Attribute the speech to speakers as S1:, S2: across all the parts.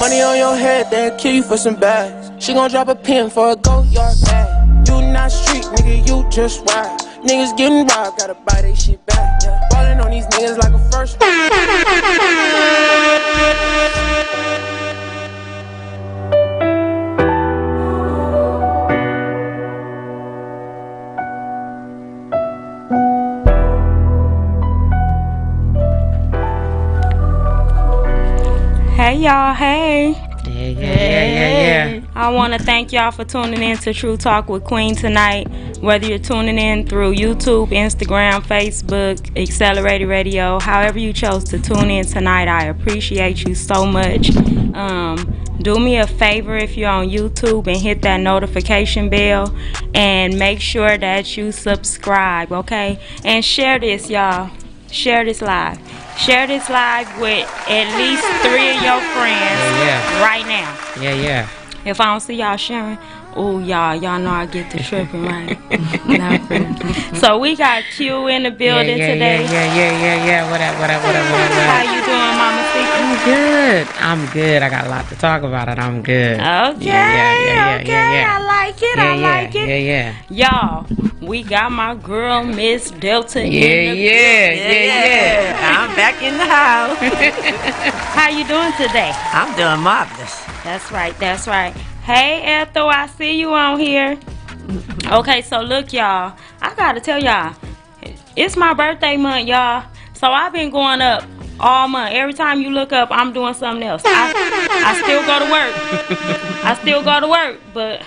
S1: Money on your head, they'll kill you for some bags. She gon' drop a pin for a go yard bag. You not street, nigga, you just ride. Niggas getting robbed, gotta buy they shit back. Yeah. Ballin' on these niggas like a first.
S2: Hey y'all, hey.
S3: Yeah.
S2: I want to thank y'all for tuning in to True Talk with Queen tonight. Whether you're tuning in through YouTube, Instagram, Facebook, Accelerated Radio, however you chose to tune in tonight, I appreciate you so much. Do me a favor if you're on YouTube and hit that notification bell and make sure that you subscribe, okay? And share this, y'all. Share this live. Share this live with at least 3 of your friends right now.
S3: Yeah.
S2: If I don't see y'all sharing, y'all know I get to tripping, right? So we got Q in the building today.
S3: Yeah. What up?
S2: How you doing, Mama C?
S3: I'm good. I got a lot to talk about it. I'm good.
S2: Okay.
S3: Yeah.
S2: I like it.
S3: Yeah.
S2: Y'all, we got my girl, Miss Delta.
S4: Yeah. I'm back in the house.
S2: How you doing today?
S4: I'm doing marvelous.
S2: That's right. Hey, Ethel, I see you on here. Okay, so look, y'all. I gotta tell y'all, it's my birthday month, y'all. So I've been going up all month. Every time you look up, I'm doing something else. I still go to work. But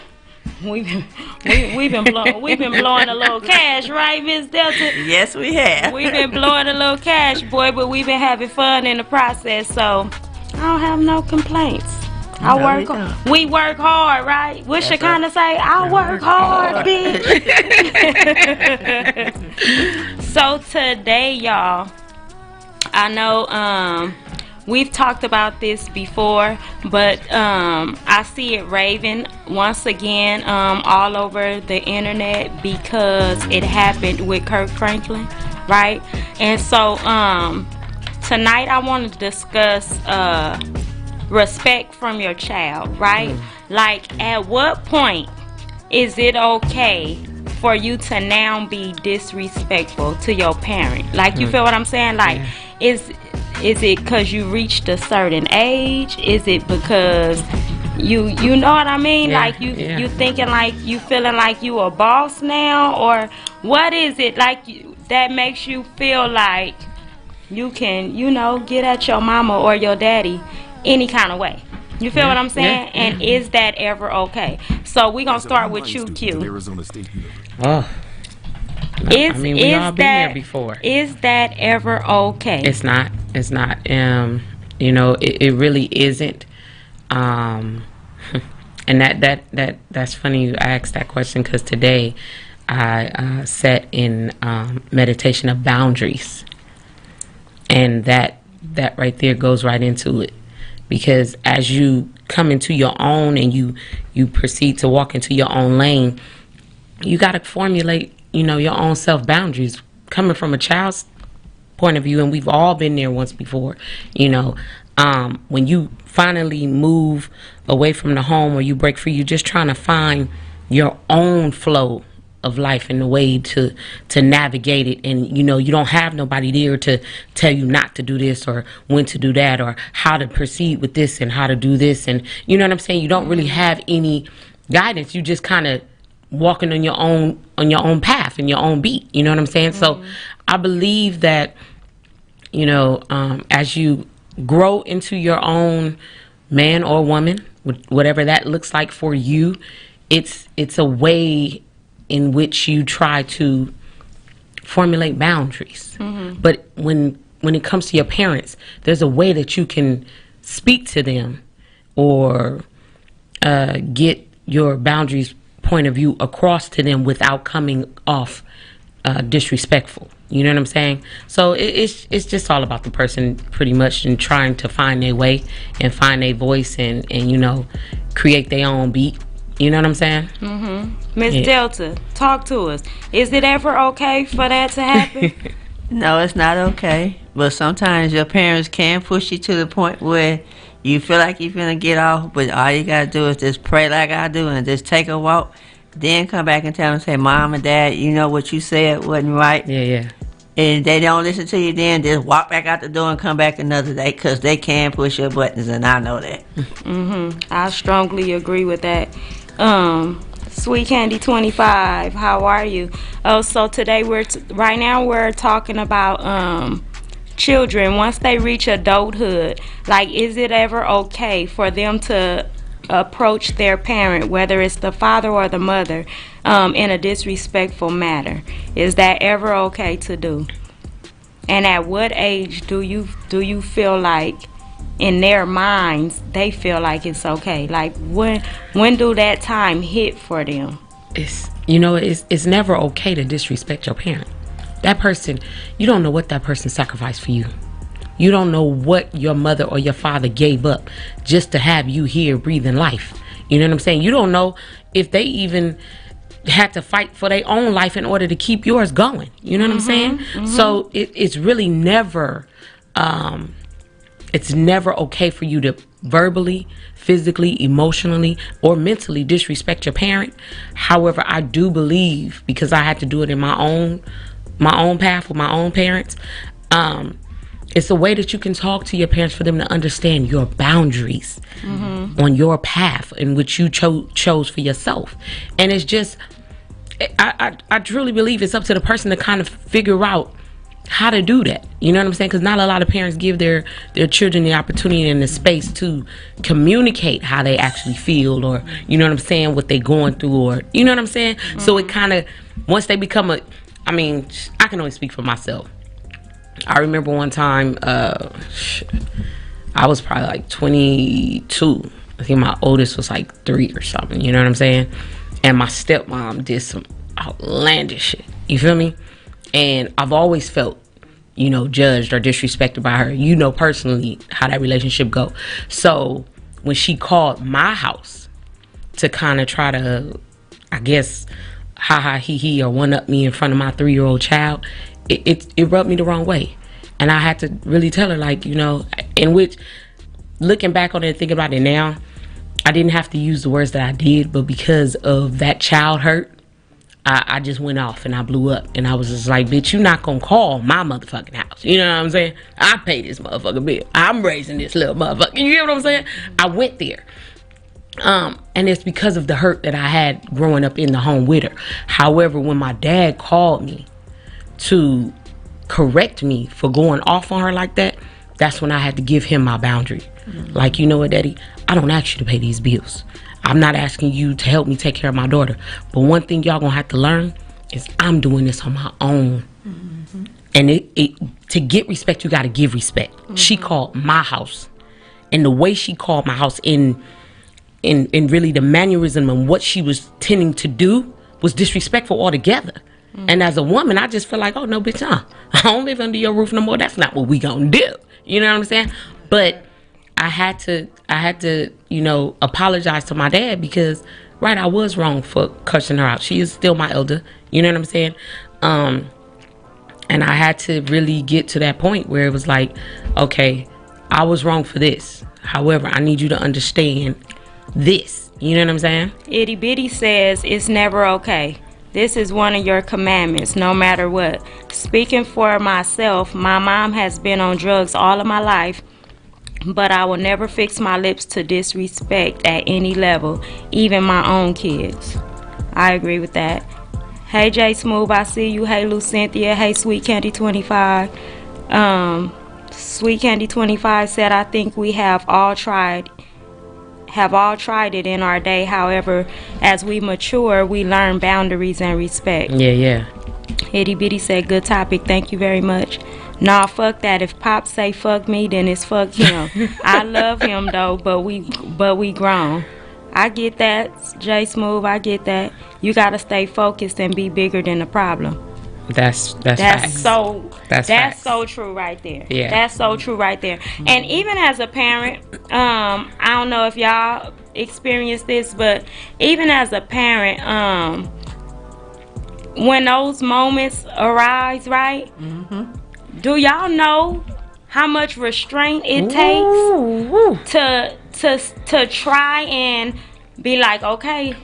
S2: we've been blowing a little cash, right, Miss Delta?
S4: Yes, we have.
S2: We've been blowing a little cash, boy, but we've been having fun in the process. So I don't have no complaints. We work hard, right? What you kind of say? I work hard, bitch. So today, y'all, I know we've talked about this before, but I see it raving once again all over the internet because it happened with Kirk Franklin, right? And so tonight I want to discuss respect from your child, right? Like, at what point is it okay for you to now be disrespectful to your parent? Like, you feel what I'm saying? Like, is it because you reached a certain age? Is it because you know what I mean? Like, you thinking like you feeling like you a boss now? Or what is it like that makes you feel like you can, get at your mama or your daddy any kind of way? You feel what I'm saying? And is that ever okay? So we're going to start with you, Q.
S3: Oh. We all been there before.
S2: Is that ever okay?
S3: It's not. It really isn't. And that's funny you asked that question, because today I sat in meditation of boundaries. And that right there goes right into it. Because as you come into your own and you proceed to walk into your own lane, you got to formulate, your own self boundaries coming from a child's point of view. And we've all been there once before, when you finally move away from the home or you break free, you're just trying to find your own flow of life and the way to navigate it. And you don't have nobody there to tell you not to do this or when to do that or how to proceed with this and how to do this. And you know what I'm saying? You don't really have any guidance. You just kind of walking on your own path and your own beat. You know what I'm saying? So I believe that, as you grow into your own man or woman, whatever that looks like for you, it's a way in which you try to formulate boundaries. But when it comes to your parents, there's a way that you can speak to them or get your boundaries point of view across to them without coming off disrespectful. You know what I'm saying? So it's just all about the person pretty much, and trying to find their way and find their voice and create their own beat. You know what I'm saying?
S2: Miss Delta, talk to us. Is it ever okay for that to happen?
S4: No, it's not okay. But sometimes your parents can push you to the point where You feel like you're finna get off, but all you gotta do is just pray like I do and just take a walk. Then come back and tell them, say, Mom and Dad, you know what you said wasn't right.
S3: Yeah.
S4: And they don't listen to you, then just walk back out the door and come back another day, because they can push your buttons, and I know that.
S2: I strongly agree with that. Sweet Candy 25, how are you? Oh, so today right now we're talking about children once they reach adulthood. Like, is it ever okay for them to approach their parent, whether it's the father or the mother, in a disrespectful manner? Is that ever okay to do? And at what age do you feel like, in their minds, they feel like it's okay? Like, when do that time hit for them?
S3: It's never okay to disrespect your parent. That person, you don't know what that person sacrificed for you. You don't know what your mother or your father gave up just to have you here breathing life. You know what I'm saying? You don't know if they even had to fight for their own life in order to keep yours going. You know what I'm saying? So it's really never, it's never okay for you to verbally, physically, emotionally, or mentally disrespect your parent. However, I do believe, because I had to do it in my own path with my own parents, it's a way that you can talk to your parents for them to understand your boundaries on your path in which you chose for yourself. And it's just, I truly believe it's up to the person to kind of figure out how to do that. You know what I'm saying? Because not a lot of parents give their children the opportunity and the space to communicate how they actually feel, or, you know what I'm saying, what they're going through, or, you know what I'm saying? So it kind of, once they become I can only speak for myself. I remember one time, I was probably like 22. I think my oldest was like 3 or something, you know what I'm saying? And my stepmom did some outlandish shit, you feel me? And I've always felt, judged or disrespected by her. You know personally how that relationship go. So when she called my house to kind of try to, I guess, he or one up me in front of my 3-year-old child, it rubbed me the wrong way. And I had to really tell her, like, in which, looking back on it and thinking about it now, I didn't have to use the words that I did, but because of that child hurt, I just went off and I blew up. And I was just like, bitch, you not gonna call my motherfucking house. You know what I'm saying? I pay this motherfucking bill. I'm raising this little motherfucker. You know what I'm saying? I went there. And it's because of the hurt that I had growing up in the home with her. However, when my dad called me to correct me for going off on her like that, that's when I had to give him my boundary. Like, you know what, Daddy? I don't ask you to pay these bills. I'm not asking you to help me take care of my daughter. But one thing y'all gonna have to learn is I'm doing this on my own. And to get respect, you gotta give respect. She called my house. And the way she called my house in really the mannerism and what she was tending to do was disrespectful altogether. And as a woman, I just feel like, oh, no, bitch, I don't live under your roof no more. That's not what we gonna do. You know what I'm saying? But I had to, apologize to my dad because, right, I was wrong for cussing her out. She is still my elder. You know what I'm saying? And I had to really get to that point where it was like, okay, I was wrong for this. However, I need you to understand this. You know what I'm saying?
S2: Itty Bitty says it's never okay. This is one of your commandments, no matter what. Speaking for myself, my mom has been on drugs all of my life, but I will never fix my lips to disrespect at any level, even my own kids. I agree with that. Hey, J Smooth, I see you. Hey, Lou Cynthia. Hey, Sweet Candy 25. Sweet Candy 25 said, I think we have all tried it in our day. However, as we mature, we learn boundaries and respect.
S3: Yeah.
S2: Itty Bitty said, good topic. Thank you very much. Nah, fuck that. If Pop say fuck me, then it's fuck him. I love him though, but we grown. I get that, J Smooth. I get that. You gotta stay focused and be bigger than the problem.
S3: That's
S2: facts. That's
S3: facts.
S2: so true right there.
S3: Yeah.
S2: That's so true right there. And even as a parent, I don't know if y'all experience this, but even as a parent, when those moments arise, right? Do y'all know how much restraint it
S3: Ooh.
S2: takes to try and be like, okay,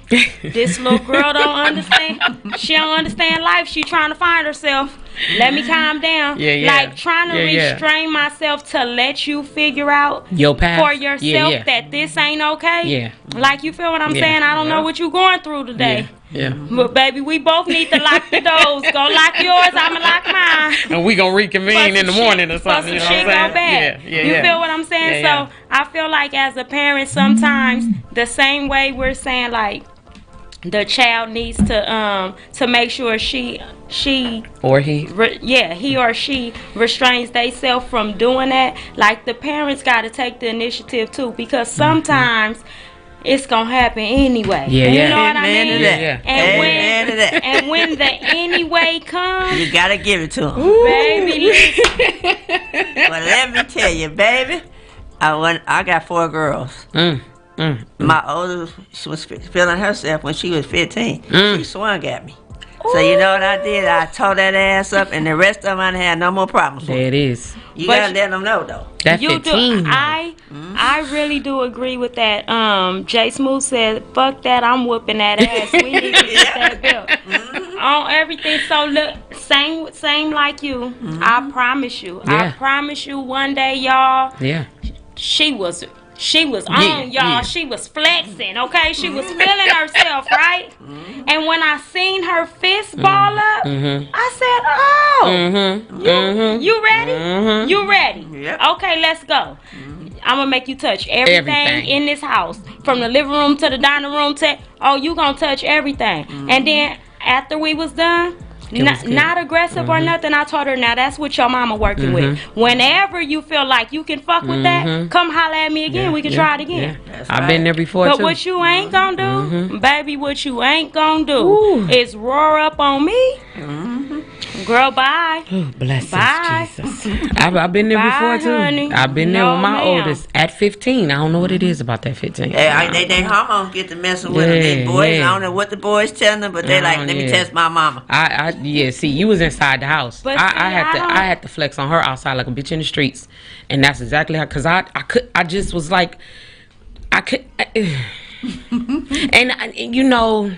S2: this little girl don't understand. She don't understand life. She trying to find herself. Let me calm down.
S3: Yeah.
S2: Like trying to restrain myself to let you figure out
S3: Your path.
S2: for yourself
S3: Yeah.
S2: that this ain't okay.
S3: Yeah.
S2: Like, you feel what I'm
S3: Yeah.
S2: saying? I don't know what you going through today.
S3: Yeah.
S2: But baby, we both need to lock the doors. Go lock yours, I'ma lock mine.
S3: And we gonna reconvene in the morning or something. You know what I'm saying?
S2: Go back. You feel what I'm saying?
S3: Yeah,
S2: So I feel like as a parent, sometimes the same way we're saying like the child needs to make sure she
S3: Or he.
S2: he or she restrains themselves from doing that. Like the parents got to take the initiative too, because sometimes it's gonna happen anyway.
S3: Yeah,
S2: You
S3: yeah.
S2: know what I
S4: Amen
S2: mean?
S4: to that.
S3: Yeah.
S4: Amen to that.
S2: And when the anyway comes,
S4: You gotta give it to them.
S2: baby, listen.
S4: But let me tell you, baby, I got 4 girls. My oldest, she was feeling herself when she was 15. She swung at me. So you know what I did? I tore that ass up, and the rest of them I didn't have no more problems with.
S3: There it is.
S4: You
S2: But
S4: gotta let them know, though.
S3: That
S2: You
S3: 15.
S2: do. I really do agree with that. Jay Smooth said, "Fuck that! I'm whooping that ass. We need to get that belt on everything." So look, same like you. I promise you. I
S3: Yeah.
S2: promise you. One day, y'all,
S3: Yeah.
S2: she was on, y'all.
S3: yeah.
S2: She was flexing, okay? She was feeling herself, right? And when I seen her fist ball up, I said, "Oh, you ready? You ready?
S4: Yep.
S2: Okay, let's go. I'm gonna make you touch everything in this house, from the living room to the dining room you gonna touch everything." And then after we was done, not aggressive or nothing, I told her, now that's what your mama working with. Whenever you feel like you can fuck with that, come holler at me again. We can try it again.
S3: Yeah. I've been there before
S2: But
S3: too.
S2: what you ain't gonna do, baby, what you ain't gonna do is roar up on me. Girl, bye.
S3: Oh, bless
S2: Bye.
S3: Jesus. I've been there
S2: Bye,
S3: before too.
S2: honey.
S3: I've been there
S2: No,
S3: with my
S2: ma'am.
S3: oldest at 15. I don't know what it is about that 15.
S4: They hormones get to messing with them. They boys, I don't know what the boys telling them, but they like, let me test my mama.
S3: See, you was inside the house.
S2: But
S3: I
S2: see,
S3: I had to flex on her outside like a bitch in the streets, and that's exactly how. Cause I just was like, you know,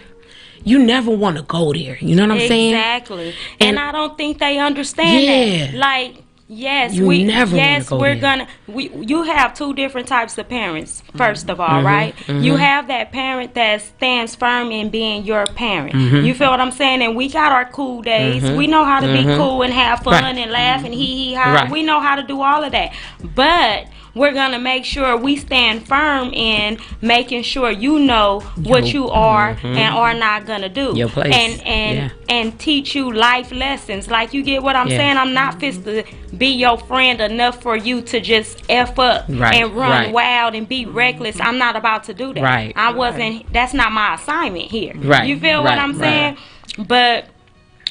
S3: you never want to go there. You know what I'm saying?
S2: Exactly. And I don't think they understand that. Like, yes,
S3: You never wanna go
S2: we're
S3: there.
S2: gonna. You have 2 different types of parents. First of all, right? You have that parent that stands firm in being your parent. You feel what I'm saying? And we got our cool days. We know how to be cool and have fun
S3: Right.
S2: and laugh and hee ha.
S3: Right.
S2: We know how to do all of that. But we're gonna make sure we stand firm in making sure you know what you are and are not gonna do.
S3: Your place.
S2: And teach you life lessons. Like, you get what I'm
S3: Yeah.
S2: saying? I'm not fit to be your friend enough for you to just F up
S3: Right,
S2: and run
S3: right.
S2: wild and be reckless. I'm not about to do that.
S3: Right.
S2: I wasn't. That's not my assignment here.
S3: Right,
S2: You feel what
S3: right,
S2: I'm saying? But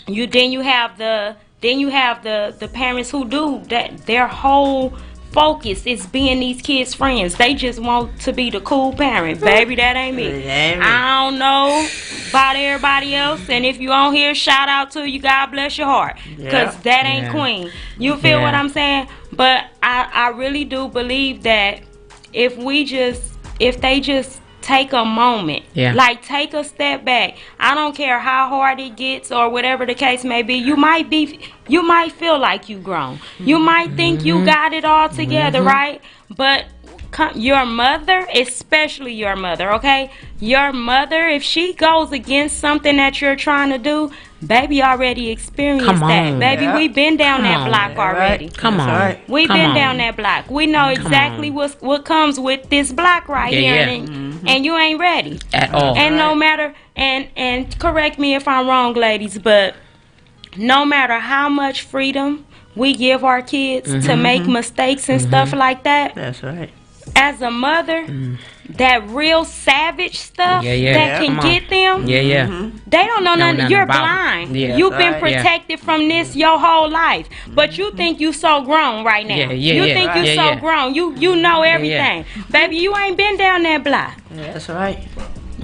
S2: then you have the parents who do that. Their whole focus is being these kids' friends. They just want to be the cool parent. Baby, that ain't me.
S4: It ain't me.
S2: I don't know about everybody else, and if you on here, shout out to you. God bless your heart, because that ain't
S3: Yeah.
S2: Queen. You feel what
S3: Yeah.
S2: I'm saying? But I really do believe that if they just take a moment,
S3: Yeah.
S2: like take a step back. I don't care how hard it gets or whatever the case may be. You might feel like you grown. You might think you got it all together, right? But your mother, especially your mother, okay? Your mother, if she goes against something that you're trying to do, baby already experienced
S3: Come
S2: that.
S3: on.
S2: Baby,
S4: Yeah.
S2: we've been down
S3: Come
S2: that
S3: on.
S2: block already.
S3: Come
S4: That's
S3: on.
S4: right.
S2: We've
S3: Come
S2: been
S3: on.
S2: down that block. We know exactly what comes with this block right
S3: Yeah,
S2: here,
S3: yeah.
S2: and you ain't ready.
S3: At all.
S2: And no matter, and correct me if I'm wrong, ladies, but no matter how much freedom we give our kids to make mistakes and stuff like that,
S4: That's right.
S2: as a mother, that real savage stuff
S3: Yeah, yeah.
S2: that can
S3: Come on.
S2: get them,
S3: Yeah.
S2: they don't know nothing.
S3: nothing
S2: You're
S3: about it.
S2: blind.
S3: Yeah.
S2: You've been
S4: That's right.
S2: protected from this your whole life, but you think you so grown right now.
S3: Yeah,
S2: you
S3: yeah.
S2: think you
S3: Yeah,
S2: so
S3: yeah.
S2: grown. You know everything, baby. You ain't been down that block.
S4: That's right.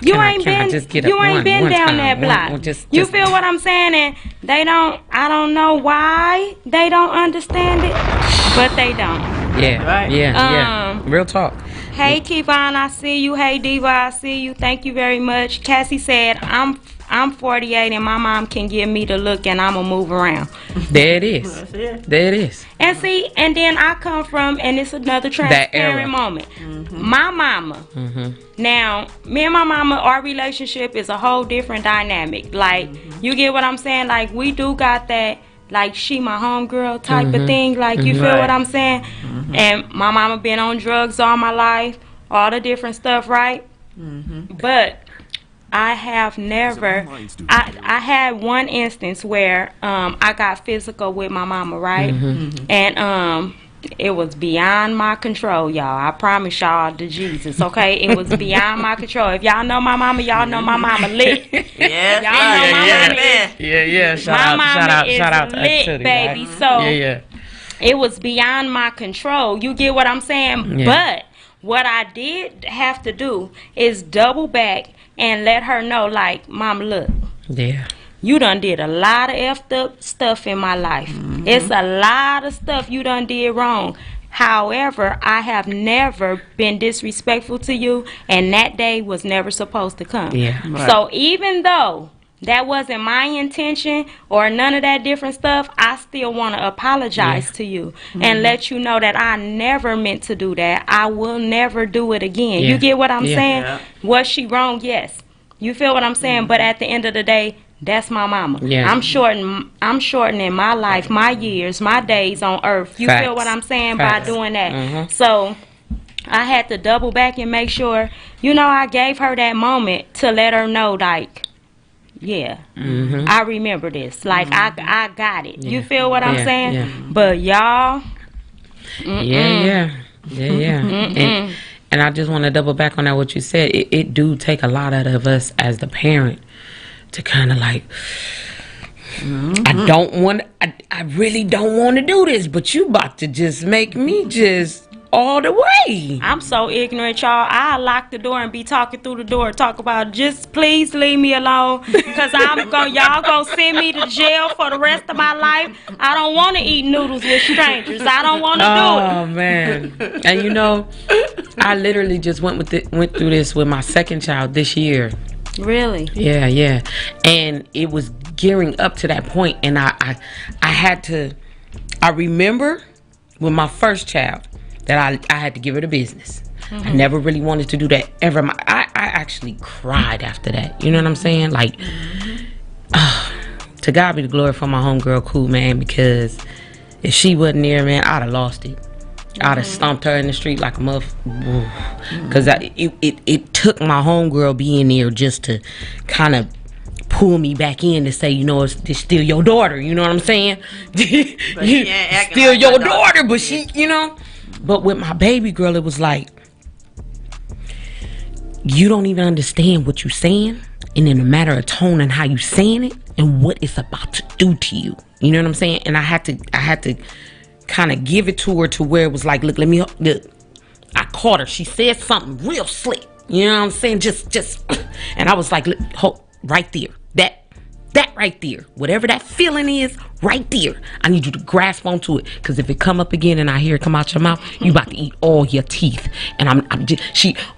S2: You
S3: Can I-
S2: ain't
S3: can I
S2: been.
S3: just get
S2: You
S3: up
S2: ain't
S3: one
S2: been down
S3: time?
S2: that block.
S3: You
S2: You feel what I'm saying? And they don't. I don't know why they don't understand it. but they don't.
S3: Yeah,
S4: Right.
S3: yeah. Real talk.
S2: Hey, Kevon, I see you. Hey, Diva, I see you. Thank you very much. Cassie said, I'm 48 and my mom can give me the look and I'ma move around.
S3: There it is.
S4: That's it.
S3: There it is.
S2: And see, and then I come from, and it's another transparent moment. My mama. Now, me and my mama, our relationship is a whole different dynamic. Like, you get what I'm saying? Like, we do got that, like, she my homegirl type of thing. Like, you feel what I'm saying? And my mama been on drugs all my life, all the different stuff, right? But I have never, I had one instance where I got physical with my mama, right? And it was beyond my control, y'all. I promise y'all to Jesus, okay? It was beyond my control. If y'all know my mama, y'all know my mama lit.
S4: Yes,
S2: Y'all know my mama is,
S3: Yeah.
S2: my mama is lit,
S3: Tootie,
S2: baby.
S3: right?
S2: So
S3: Yeah.
S2: it was beyond my control. You get what I'm saying?
S3: Yeah.
S2: But what I did have to do is double back and let her know, like, Mom, look,
S3: Yeah.
S2: you done did a lot of effed up stuff in my life. It's a lot of stuff you done did wrong. However, I have never been disrespectful to you, and that day was never supposed to come.
S3: Yeah.
S4: Right.
S2: So even though that wasn't my intention or none of that different stuff, I still want to apologize to you and let you know that I never meant to do that. I will never do it again.
S3: Yeah.
S2: You get what I'm
S3: Yeah.
S2: saying?
S4: Yeah.
S2: Was she wrong? Yes. You feel what I'm saying? But at the end of the day, that's my mama.
S3: Yeah.
S2: I'm shortening my life, my years, my days on earth. You
S3: Facts.
S2: feel what I'm saying
S3: Facts.
S2: by doing that? So I had to double back and make sure, you know, I gave her that moment to let her know, like, yeah, I remember this. Like, I got it. You feel what I'm
S3: Yeah,
S2: saying?
S3: yeah.
S2: But y'all,
S3: Yeah. And I just want to double back on that, what you said. It do take a lot out of us as the parent to kind of like, I really don't want to do this, but you about to just make me just all the way.
S2: I'm so ignorant, y'all. I lock the door and be talking through the door, talk about, just please leave me alone, because y'all gonna send me to jail for the rest of my life. I don't want to eat noodles with strangers. I don't want to do it.
S3: Oh man! And you know, I literally just went through this with my second child this year.
S2: Really?
S3: Yeah. And it was gearing up to that point, and I had to. I remember with my first child that I had to give her the business. I never really wanted to do that ever. I actually cried after that. You know what I'm saying? Like, to God be the glory for my homegirl, Cool, man, because if she wasn't there, man, I'd have lost it. I'd have stomped her in the street like a because it took my homegirl being there just to kind of pull me back in to say, you know, it's still your daughter. You know what I'm saying? Still
S4: like
S3: your
S4: my
S3: daughter, but she, you know. But with my baby girl, it was like, you don't even understand what you're saying, and in a matter of tone and how you saying it and what it's about to do to you. You know what I'm saying? And I had to kind of give it to her to where it was like, look, I caught her. She said something real slick. You know what I'm saying? Just, and I was like, look, hold, right there. That right there, whatever that feeling is, right there, I need you to grasp onto it, because if it come up again and I hear it come out your mouth, you about to eat all your teeth. And I'm just,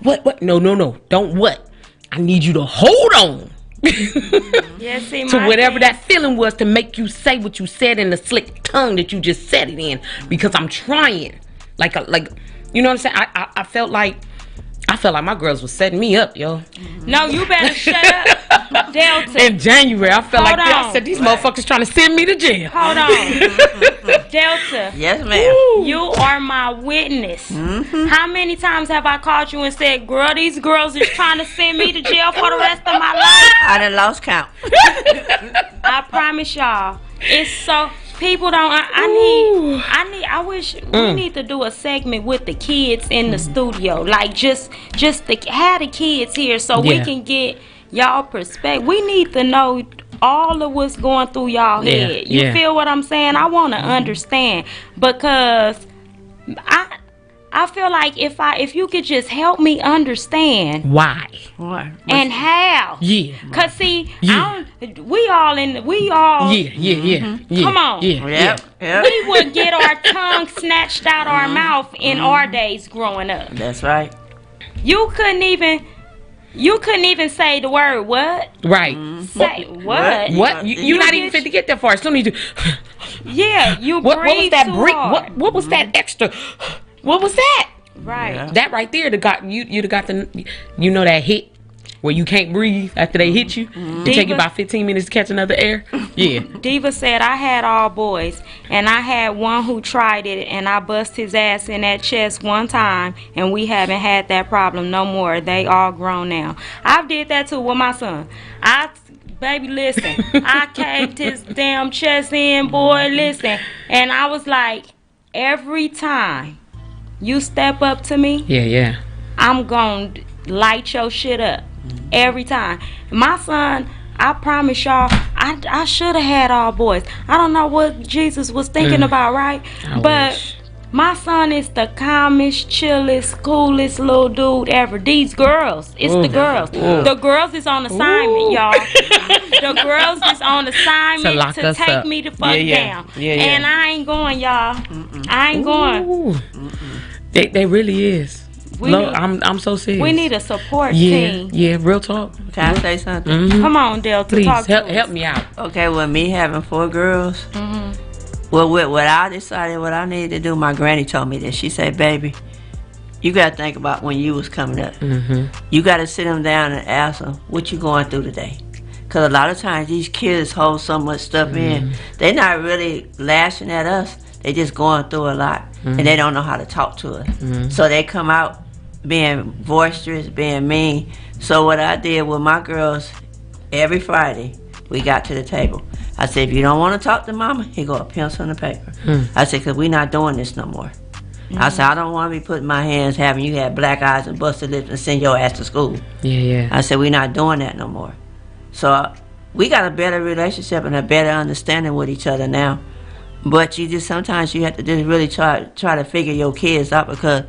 S3: what? No, don't what? I need you to hold on
S2: Yeah, see,
S3: to
S2: my
S3: whatever
S2: thing-
S3: that feeling was to make you say what you said in the slick tongue that you just said it in, because I'm trying, like, you know what I'm saying? I felt like my girls was setting me up, yo.
S2: No, you better shut up, Delta.
S3: In January, I felt
S2: Hold
S3: like I
S2: on.
S3: said, these motherfuckers trying to send me to jail.
S2: Hold on, Delta.
S4: Yes, ma'am.
S2: You are my witness. How many times have I called you and said, girl, these girls is trying to send me to jail for the rest of my life?
S4: I done lost count.
S2: I promise y'all. It's so, people don't, I wish we need to do a segment with the kids in the studio. Like, just to have the kids here so we
S3: Yeah.
S2: can get y'all perspective. We need to know all of what's going through y'all
S3: Yeah,
S2: head. You
S3: yeah.
S2: feel what I'm saying? I want to understand, because I feel like if you could just help me understand
S3: Why?
S2: and how.
S3: Yeah.
S2: Cause see,
S3: Yeah.
S2: we all.
S3: Yeah.
S2: Come on.
S3: Yeah.
S4: Yep.
S2: We would get our tongue snatched out our mouth in our days growing up.
S4: That's right.
S2: You couldn't even say the word what?
S3: Right.
S2: Say what?
S3: What? You're not even fit to get that far. As soon as you do.
S2: Yeah, you
S3: What was
S2: breathe
S3: that
S2: too
S3: break?
S2: hard.
S3: What was that extra? What was that?
S2: Right.
S4: Yeah.
S3: That right there, you'd have got that hit where you can't breathe after they hit you. It take you
S2: Diva.
S3: about 15 minutes to catch another air. Yeah.
S2: Diva said I had all boys, and I had one who tried it, and I bust his ass in that chest one time, and we haven't had that problem no more. They all grown now. I did that too with my son. Baby, listen, I caved his damn chest in, boy, listen. And I was like, every time you step up to me,
S3: Yeah.
S2: I'm going to light your shit up. Every time. My son, I promise y'all, I should have had all boys. I don't know what Jesus was thinking about, right? But
S3: wish.
S2: my son is the calmest, chillest, coolest little dude ever. These girls, it's the girls. The girls is on assignment, y'all. The girls is on
S3: To
S2: assignment
S3: lock
S2: to
S3: us
S2: take
S3: up.
S2: me the fuck down.
S3: Yeah.
S2: And I ain't going, y'all. I ain't going.
S3: Ooh. They really is.
S2: We
S3: Lord,
S2: need-
S3: I'm so serious.
S2: We need a support
S3: Yeah,
S2: team.
S3: yeah, real talk.
S4: Can I say something?
S2: Come on, Delta.
S3: Please
S2: talk to us.
S3: help me out.
S4: Okay, with me having 4 girls, well, with what I decided what I needed to do, my granny told me this. She said, baby, you got to think about when you was coming up. You got to sit them down and ask them, what you going through today? Because a lot of times these kids hold so much stuff in. They're not really lashing at us. They just going through a lot. And they don't know how to talk to us. So they come out being boisterous, being mean. So what I did with my girls, every Friday, we got to the table. I said, if you don't want to talk to mama, here go a pencil and a paper. I said, because we're not doing this no more. I said, I don't want to be putting my hands having you have black eyes and busted lips and send your ass to school.
S3: Yeah.
S4: I said, we're not doing that no more. So we got a better relationship and a better understanding with each other now. But sometimes you have to just really try to figure your kids out, because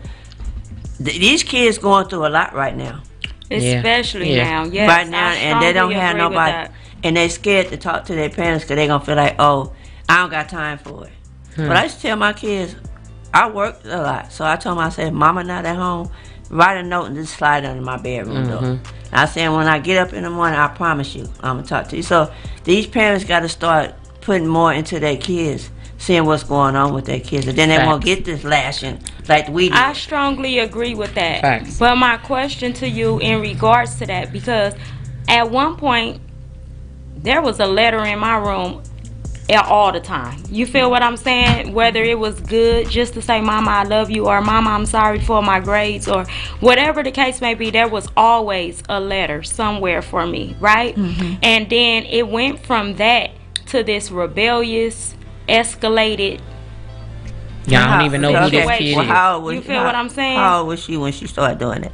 S4: these kids going through a lot right now.
S2: Especially now. Yes,
S4: right now,
S2: I
S4: and they don't
S2: strongly
S4: have
S2: agree with
S4: nobody.
S2: that.
S4: And they scared to talk to their parents because they're going to feel like, oh, I don't got time for it. But I just tell my kids, I work a lot. So I told them, I said, mama not at home, write a note and just slide under my bedroom door. And I said, when I get up in the morning, I promise you, I'm going to talk to you. So these parents got to start putting more into their kids, seeing what's going on with their kids. And then they won't get this lashing like we do.
S2: I strongly agree with that.
S3: Facts.
S2: But my question to you in regards to that, because at one point, there was a letter in my room all the time. You feel what I'm saying? Whether it was good just to say, Mama, I love you, or Mama, I'm sorry for my grades, or whatever the case may be, there was always a letter somewhere for me, right? And then it went from that to this rebellious, escalated.
S3: Y'all don't even know who this
S2: Okay,
S3: kid
S4: well,
S3: is.
S4: how old was
S2: You feel what I'm saying?
S4: How old was she when she started doing it?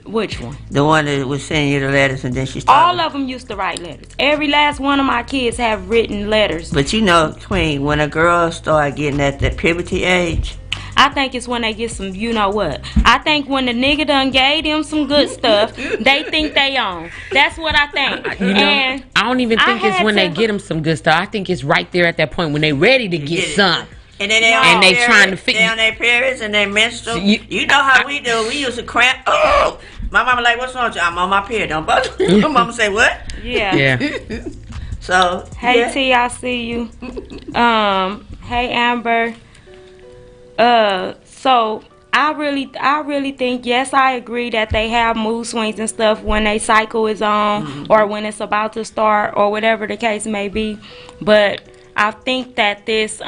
S2: Which one?
S4: The one that was sending you the letters and then she started.
S2: All of them used to write letters. Every last one of my kids have written letters.
S4: But you know, Queen, when a girl start getting at the puberty age,
S2: I think it's when they get some, you know what? I think when the nigga done gave them some good stuff, they think they own. That's what I think.
S3: You know,
S2: And
S3: I don't even think
S2: I
S3: it's
S2: had
S3: when they
S2: to-
S3: get them some good stuff. I think it's right there at that point when they ready to get
S4: Get it.
S3: some.
S4: and then they
S2: No.
S4: on
S3: And they
S4: periods,
S3: trying to
S4: they on their periods and they menstrual.
S3: You-
S4: You know how we do. We used to cramp. Oh, my mama like, what's wrong with you? I'm on my period. Don't bother me. My mama say what?
S2: yeah.
S3: Yeah.
S4: So
S2: Hey
S4: yeah.
S2: T, I see you. Hey Amber. So I really think, yes, I agree that they have mood swings and stuff when they cycle is on or when it's about to start or whatever the case may be. But I think that this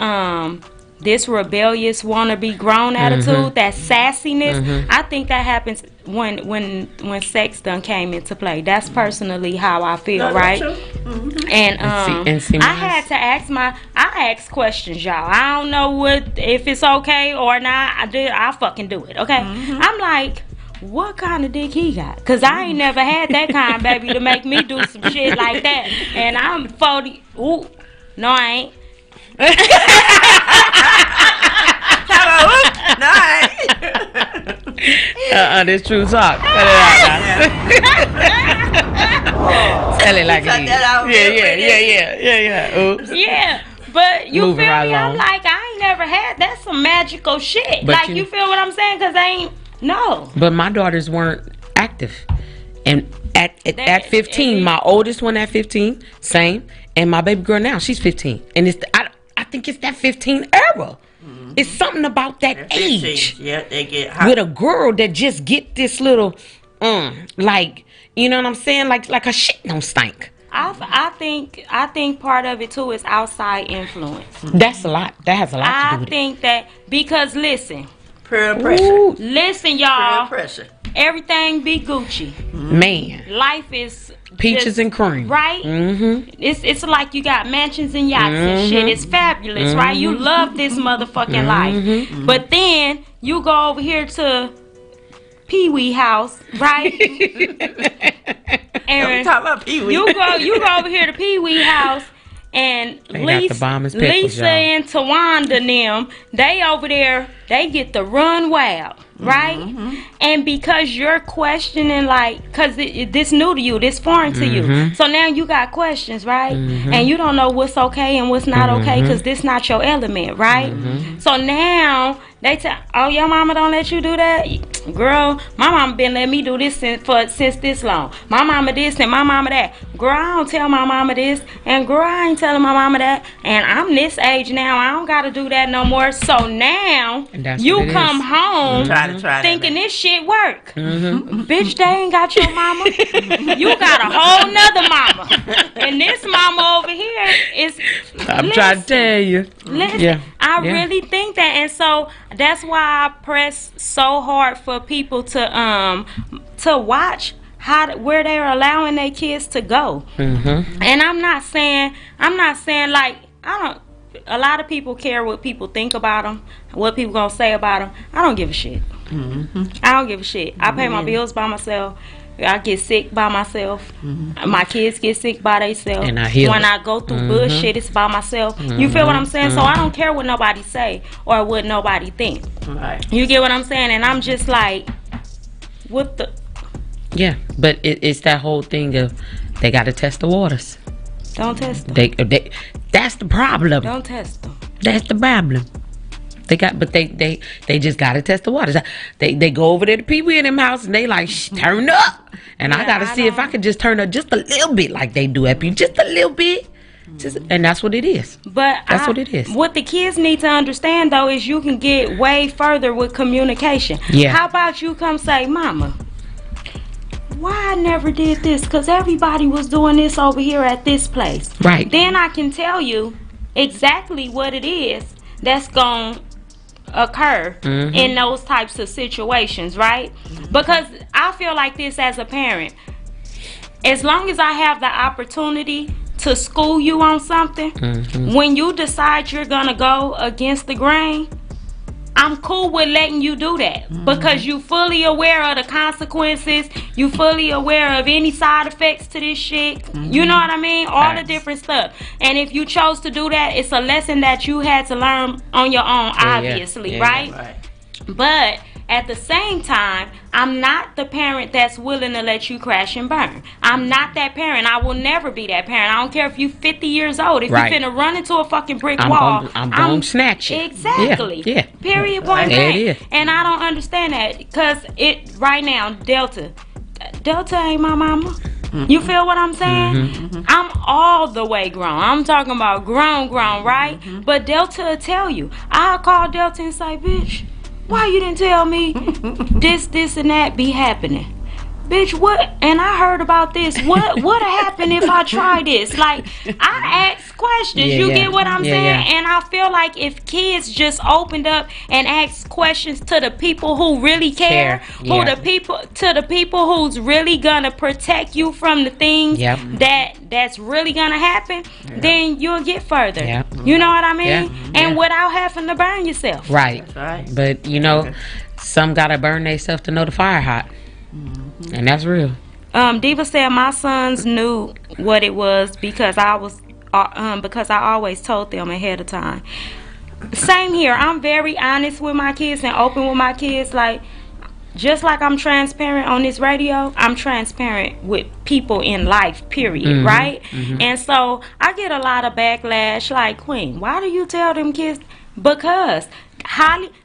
S2: rebellious wannabe grown attitude, that sassiness, I think that happens when sex done came into play. That's personally how I feel, right? And
S3: see,
S2: I had to I ask questions, y'all. I don't know if it's okay or not. I fucking do it, okay? I'm like, what kind of dick he got? Cause I ain't never had that kind, baby, to make me do some shit like that. And I'm 40. Ooh, no, I ain't.
S4: No, I ain't.
S3: This true talk. Cut it out. Tell it like it is. Yeah. Oops.
S2: Yeah. But you
S3: Moving
S2: feel
S3: right
S2: me? I'm
S3: along.
S2: like, I ain't never had. That's some magical shit.
S3: But
S2: Like, you feel what I'm saying? Because no.
S3: But my daughters weren't active. And at 15, my oldest one at 15, same. And my baby girl now, she's 15. And I think it's that 15 era. Mm-hmm. It's something about that age.
S4: Yeah, they get hot.
S3: With a girl that just get this little, like, you know what I'm saying? Like a shit don't stink.
S2: I think part of it too is outside influence.
S3: That's a lot. That has a lot to do with
S2: I think that because listen,
S4: peer pressure.
S3: Ooh,
S2: listen,
S4: Peer
S2: y'all.
S4: pressure.
S2: Everything be Gucci.
S3: man.
S2: Life is
S3: Peaches
S2: just,
S3: and cream.
S2: right?
S3: Mm-hmm.
S2: It's like you got mansions and yachts and shit. It's fabulous, right? You love this motherfucking life, but then you go over here to Pee Wee house, right?
S4: We talk about Pee Wee.
S2: You go over here to Pee Wee house, and
S3: They got the bomb as pickles,
S2: Lisa
S3: y'all.
S2: and Tawanda them, they over there, they get to run wild, right? And because you're questioning, like, because this new to you, this foreign to you, so now you got questions, right? And you don't know what's okay and what's not okay because this not your element, right? So now they tell, oh, your mama don't let you do that? Girl, my mama been letting me do this since this long. My mama this and my mama that. Girl, I don't tell my mama this, and girl, I ain't telling my mama that, and I'm this age now, I don't gotta do that no more. So now you come home
S4: Try
S2: thinking this shit work. Bitch, they ain't got your mama. You got a whole nother mama. And this mama over here is,
S3: I'm trying to tell you.
S2: listen,
S3: Yeah.
S2: I
S3: Yeah.
S2: really think that, and so that's why I press so hard for people to watch where they're allowing their kids to go. And I'm not saying like a lot of people care what people think about them, what people gonna say about them. I don't give a shit. I don't give a shit. I pay my bills by myself. I get sick by myself. My kids get sick by themselves.
S3: And I heal
S2: when
S3: it.
S2: I go through bullshit, it's by myself. You feel what I'm saying? So I don't care what nobody say or what nobody think.
S4: Right.
S2: You get what I'm saying? And I'm just like, what the?
S3: Yeah, but it's that whole thing of they got to test the waters.
S2: Don't test them.
S3: They that's the problem.
S2: Don't test them.
S3: That's the problem. They just gotta test the waters. They go over there to people in them house and they like turn up, and I gotta see if I can just turn up just a little bit like they do at people, just a little bit. And that's what it is.
S2: But
S3: That's what it is.
S2: What the kids need to understand though is you can get way further with communication.
S3: Yeah.
S2: How about you come say, Mama, why I never did this? Because everybody was doing this over here at this place.
S3: Right.
S2: Then I can tell you exactly what it is that's going to occur in those types of situations, right? Because I feel like this as a parent. As long as I have the opportunity to school you on something, when you decide you're going to go against the grain, I'm cool with letting you do that because you fully aware of the consequences. You fully aware of any side effects to this shit. You know what I mean? All the different stuff. And if you chose to do that, it's a lesson that you had to learn on your own, obviously, right?
S4: Right.
S2: But at the same time, I'm not the parent that's willing to let you crash and burn. I'm not that parent. I will never be that parent. I don't care if you're 50 years old. If
S3: Right.
S2: you're finna run into a fucking brick
S3: I'm
S2: wall,
S3: gonna snatch it.
S2: Exactly.
S3: Yeah.
S2: Period. Point
S3: There it
S2: blank.
S3: is.
S2: And I don't understand that because right now, Delta ain't my mama. You feel what I'm saying? I'm all the way grown. I'm talking about grown, right? But Delta will tell you. I'll call Delta and say, bitch, why you didn't tell me this, and that be happening? Bitch, what? And I heard about this. What'd happen if I try this? Like, I ask questions.
S3: Yeah,
S2: you
S3: yeah.
S2: get what I'm
S3: Yeah,
S2: saying?
S3: yeah.
S2: And I feel like if kids just opened up and asked questions to the people who really care,
S3: Yeah.
S2: to the people who's really gonna protect you from the things
S3: Yep.
S2: that's really gonna happen, then you'll get further.
S3: Yeah.
S2: You know what I mean?
S3: Yeah.
S2: And
S3: Yeah.
S2: without having to burn yourself.
S3: Right.
S4: That's right.
S3: But you know, some gotta burn themselves to know the fire hot, and that's real.
S2: Diva said my sons knew what it was because I always told them ahead of time. Same here. I'm very honest with my kids and open with my kids. Like, just like I'm transparent on this radio, I'm transparent with people in life, period, right? And so I get a lot of backlash like, Queen, why do you tell them kids? Because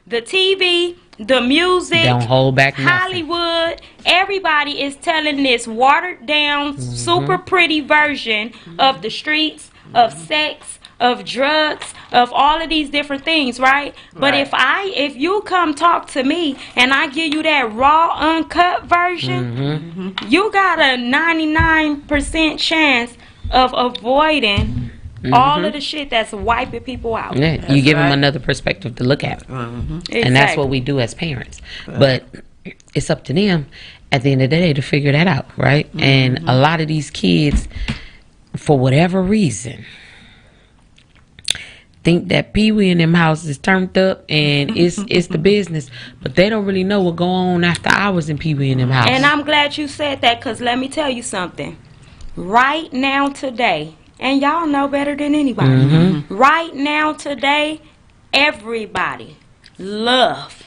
S2: the TV, the music,
S3: don't hold back nothing.
S2: Hollywood, everybody is telling this watered down, super pretty version of the streets, of sex, of drugs, of all of these different things, right? But if you come talk to me and I give you that raw, uncut version, you got a 99% chance of avoiding all of the shit that's wiping people out.
S3: Yeah, you give them another perspective to look at. Exactly. And that's what we do as parents. But it's up to them at the end of the day to figure that out, right? And a lot of these kids, for whatever reason, think that Pee Wee in them houses is turned up and it's the business, but they don't really know what go on after hours in Pee Wee in them houses.
S2: And I'm glad you said that, because let me tell you something. Right now, today, and y'all know better than anybody, right now, today, everybody love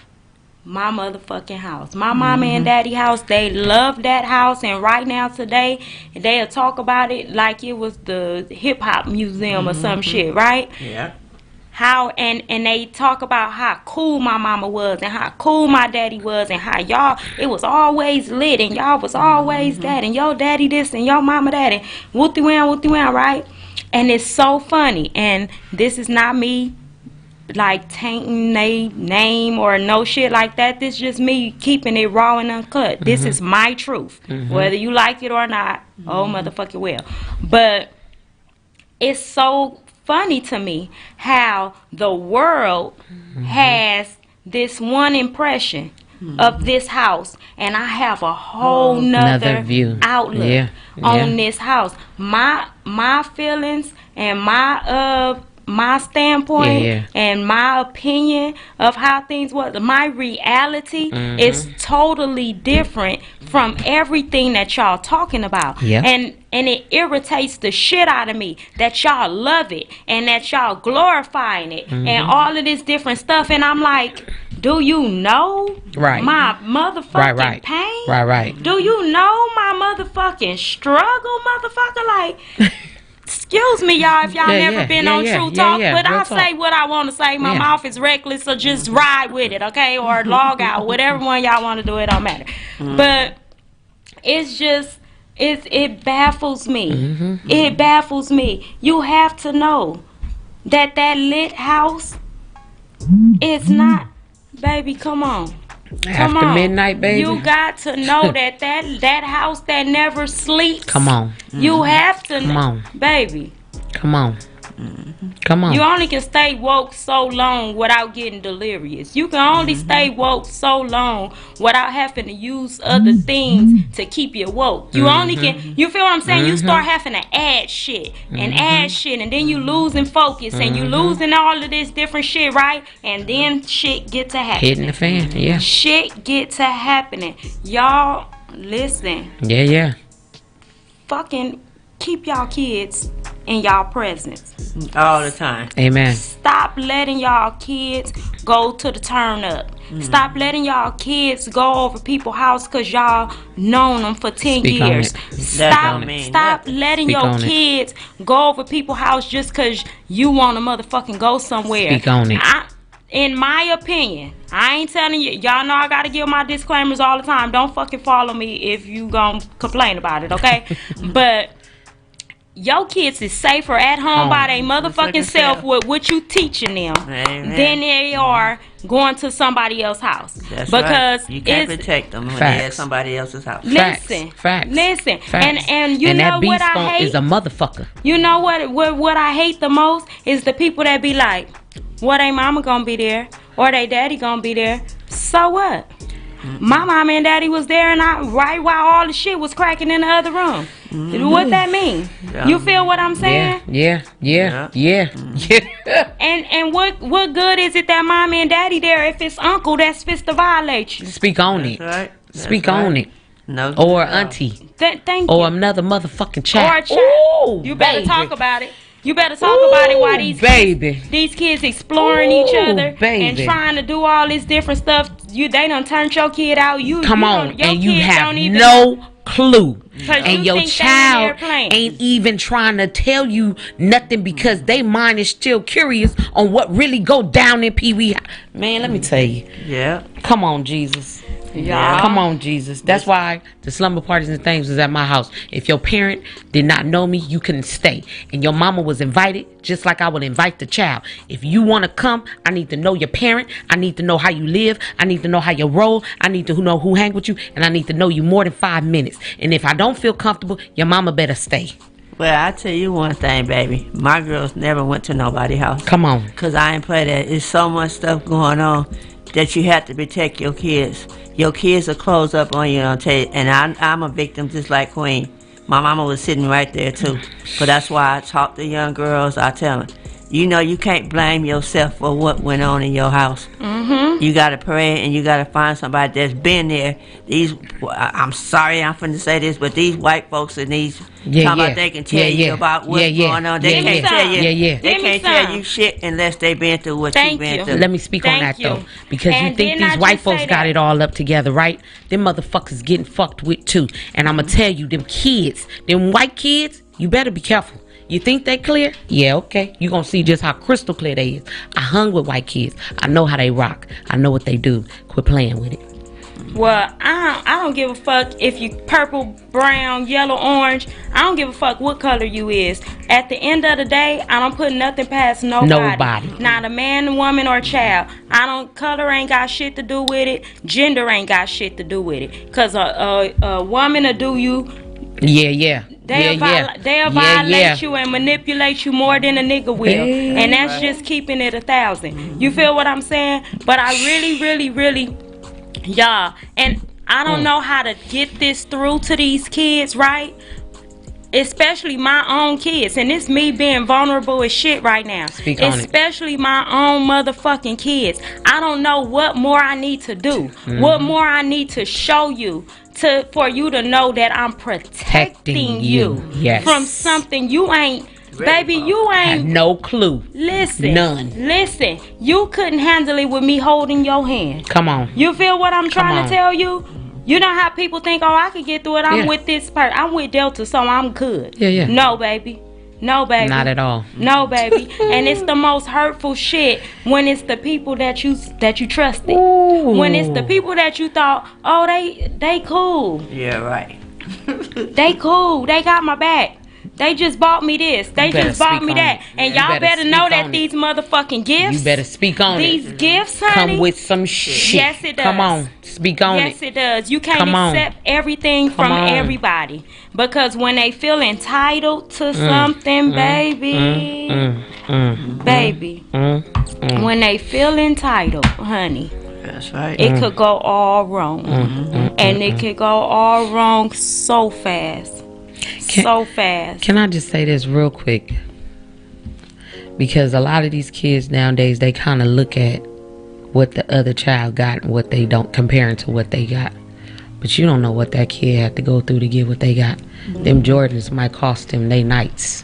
S2: my motherfucking house. My mama and daddy house, they love that house. And right now, today, they'll talk about it like it was the hip-hop museum or some shit, right?
S4: Yeah.
S2: How and they talk about how cool my mama was and how cool my daddy was and how y'all, it was always lit and y'all was always that and your daddy this and your mama that and wooty wham, right? And it's so funny. And this is not me like tainting they name or no shit like that. This is just me keeping it raw and uncut. This is my truth. Whether you like it or not, oh motherfucking well. But it's so funny to me how the world has this one impression of this house, and I have a whole nother
S3: view
S2: outlook on this house. My feelings and my standpoint and my opinion of how things was, my reality is totally different from everything that y'all talking about. And it irritates the shit out of me that y'all love it and that y'all glorifying it and all of this different stuff. And I'm like, do you know my motherfucking pain?
S3: Right.
S2: Do you know my motherfucking struggle, motherfucker? Like, excuse me, y'all, if y'all never been on True Talk, but I'll say what I want to say. My mouth is reckless, so just ride with it, okay? Or log out, whatever one y'all want to do, it don't matter. But it's just, it baffles me. It baffles me. You have to know that lit house is not, baby, come on.
S3: After midnight, baby.
S2: You got to know that house that never sleeps.
S3: Come on.
S2: You have to
S3: Come on.
S2: Baby.
S3: Come on. Come on.
S2: You only can stay woke so long without getting delirious. You can only stay woke so long without having to use other things to keep you woke. You only can, you feel what I'm saying? You start having to add shit and add shit, and then you losing focus and you losing all of this different shit, right? And then shit get to happening.
S3: Hitting the fan,
S2: Shit get to happening. Y'all, listen.
S3: Yeah.
S2: Fucking keep y'all kids in y'all presence
S4: all the time.
S3: Amen.
S2: Stop letting y'all kids go to the turn up. Stop letting y'all kids go over people's house because y'all known them for 10 years. Stop letting your kids go over people's house just because you want to motherfucking go somewhere.
S3: Speak on it.
S2: In my opinion, I ain't telling you. Y'all know I gotta give my disclaimers all the time. Don't fucking follow me if you gonna complain about it, okay? But your kids is safer at home by their motherfucking self with what you teaching them than they are going to somebody else's house.
S4: That's
S2: because
S4: right. You can't protect them when they're at somebody else's house.
S2: Listen. And you know what I hate
S3: is a motherfucker.
S2: You know what I hate the most is the people that be like, well, they mama gonna be there or they daddy gonna be there. So what? My mama and daddy was there, and right while all the shit was cracking in the other room. What that mean? You feel what I'm saying?
S3: Yeah.
S2: And what good is it that mama and daddy there if it's uncle that's supposed to violate you?
S3: Speak on it.
S4: Right.
S3: Speak on it.
S4: No.
S3: Or auntie.
S2: Thank you.
S3: Or another motherfucking child.
S2: Or a child. You better talk about it. You better talk about it while these kids exploring each other and trying to do all this different stuff. They done turned your kid out.
S3: Come on, and you have no clue. And your child ain't even trying to tell you nothing because they mind is still curious on what really go down in Pee Wee. Man, let me tell you.
S4: Yeah.
S3: Come on, Jesus.
S2: Yeah.
S3: Come on, Jesus. That's why the slumber parties and things was at my house. If your parent did not know me, you couldn't stay. And your mama was invited, just like I would invite the child. If you want to come, I need to know your parent. I need to know how you live. I need to know how you roll. I need to know who hang with you. And I need to know you more than 5 minutes. And if I don't feel comfortable, your mama better stay.
S4: Well, I tell you one thing, baby. My girls never went to nobody's house.
S3: Come on.
S4: Because I ain't play that. There's so much stuff going on that you have to protect your kids. Your kids will close up on you, I'll tell you. And I'm a victim just like Queen. My mama was sitting right there, too. But that's why I talk to young girls. I tell them, you know, you can't blame yourself for what went on in your house. Mm-hmm. You got to pray and you got to find somebody that's been there. I'm sorry I'm finna say this, but these white folks and these about they can tell you about what's going on. They can't tell you. They can't tell you shit unless they been through what you've been through.
S3: Let me speak on that though, because you think these white folks got it all up together, right? Them motherfuckers getting fucked with too. And I'ma tell you, them kids, them white kids, you better be careful. You think they clear? Yeah, okay. You gonna see just how crystal clear they is. I hung with white kids. I know how they rock. I know what they do. Quit playing with it.
S2: Well, I don't give a fuck if you purple, brown, yellow, orange. I don't give a fuck what color you is. At the end of the day, I don't put nothing past nobody. Not a man, woman, or child. Color ain't got shit to do with it. Gender ain't got shit to do with it. Cause a woman will do you. They'll violate you and manipulate you more than a nigga will. And that's just keeping it 1,000. You feel what I'm saying? But I really, y'all, and I don't know how to get this through to these kids, right? Especially my own kids. And it's me being vulnerable as shit right now.
S3: Speak on
S2: especially my own motherfucking kids. I don't know what more I need to do. What more I need to show you for you to know that I'm protecting you from something you ain't. Baby, you ain't.
S3: Have no clue.
S2: Listen.
S3: None.
S2: Listen. You couldn't handle it with me holding your hand.
S3: Come on.
S2: You feel what I'm trying to tell you? You know how people think, oh, I can get through it. I'm with this person. I'm with Delta, so I'm good.
S3: Yeah.
S2: No, baby. No, baby.
S3: Not at all.
S2: No, baby. And it's the most hurtful shit when it's the people that you trusted.
S3: Ooh.
S2: When it's the people that you thought, oh, they cool.
S4: Yeah, right.
S2: They cool. They got my back. They just bought me this. They just bought me that. And y'all better know that these motherfucking gifts.
S3: You better speak on it.
S2: These gifts, honey.
S3: Come with some shit.
S2: Yes, it does.
S3: Come on. Speak on it.
S2: Yes, it does. You can't accept everything from everybody. Because when they feel entitled to something, baby. When they feel entitled, honey.
S4: That's right.
S2: It could go all wrong. And it could go all wrong so fast. So fast.
S3: Can I just say this real quick? Because a lot of these kids nowadays, they kind of look at what the other child got and what they don't, comparing to what they got. But you don't know what that kid had to go through to get what they got. Them Jordans might cost them they nights.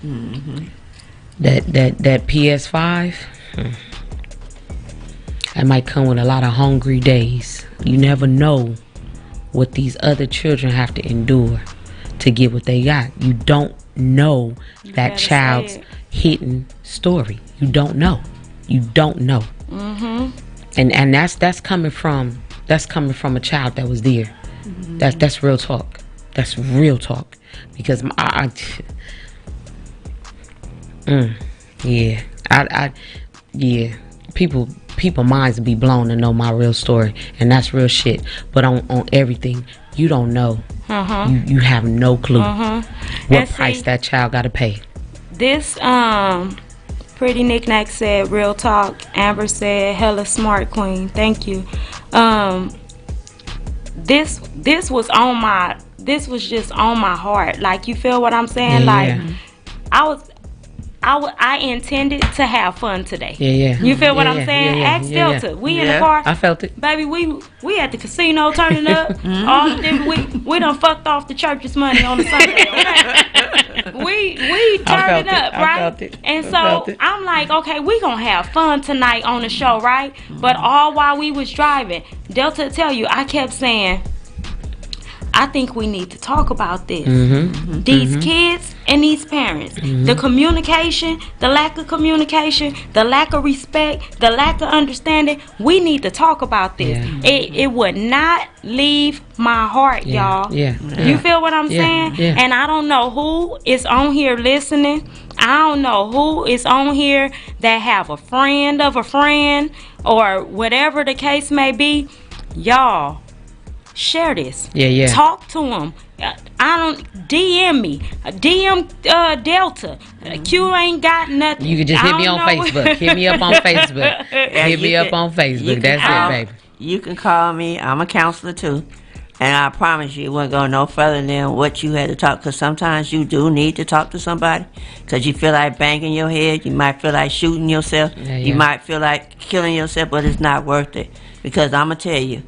S3: That PS5, that might come with a lot of hungry days. You never know what these other children have to endure to get what they got. You don't know that child's hidden story. You don't know. And that's coming from a child that was there. That's real talk. That's real talk. Because people minds be blown to know my real story, and that's real shit. But on everything, you don't know. You have no clue what price that child got to pay.
S2: This Pretty Knickknack said real talk. Amber said hella smart queen. Thank you. This was just on my heart. Like, you feel what I'm saying? Like, I I intended to have fun today.
S3: Yeah.
S2: You feel what
S3: Yeah,
S2: I'm
S3: yeah,
S2: saying?
S3: yeah,
S2: Ask
S3: yeah,
S2: Delta.
S3: yeah.
S2: We in the
S4: Yeah.
S2: car.
S3: I felt it.
S2: Baby, we at the casino turning up. All the different we done fucked off the church's money on the Sunday. Okay? we turning up,
S3: I
S2: right?
S3: felt it.
S2: And
S3: I
S2: so
S3: felt it.
S2: I'm like, okay, we gonna have fun tonight on the show, right? But all while we was driving, Delta tell you, I kept saying, I think we need to talk about this. These kids and these parents. The communication, the lack of communication, the lack of respect, the lack of understanding. We need to talk about this.
S3: Yeah.
S2: It would not leave my heart, y'all.
S3: Yeah.
S2: You feel what I'm
S3: Yeah,
S2: saying?
S3: yeah.
S2: And I don't know who is on here listening. I don't know who is on here that have a friend of a friend or whatever the case may be. Y'all, share this.
S3: Yeah.
S2: Talk to them. I don't DM me. DM Delta. Q ain't got nothing.
S3: You can just
S2: I
S3: hit me
S2: don't
S3: on
S2: know.
S3: Facebook. Hit me up on Facebook.
S4: Yeah,
S3: Hit
S4: you
S3: me up
S4: can-
S3: on
S4: you
S3: Facebook.
S4: can
S3: That's
S4: call-
S3: it, baby.
S4: You can call me. I'm a counselor too. And I promise you, it won't go no further than what you had to talk. Because sometimes you do need to talk to somebody. Because you feel like banging your head. You might feel like shooting yourself.
S3: Yeah.
S4: You might feel like killing yourself, but it's not worth it. Because I'm going to tell you,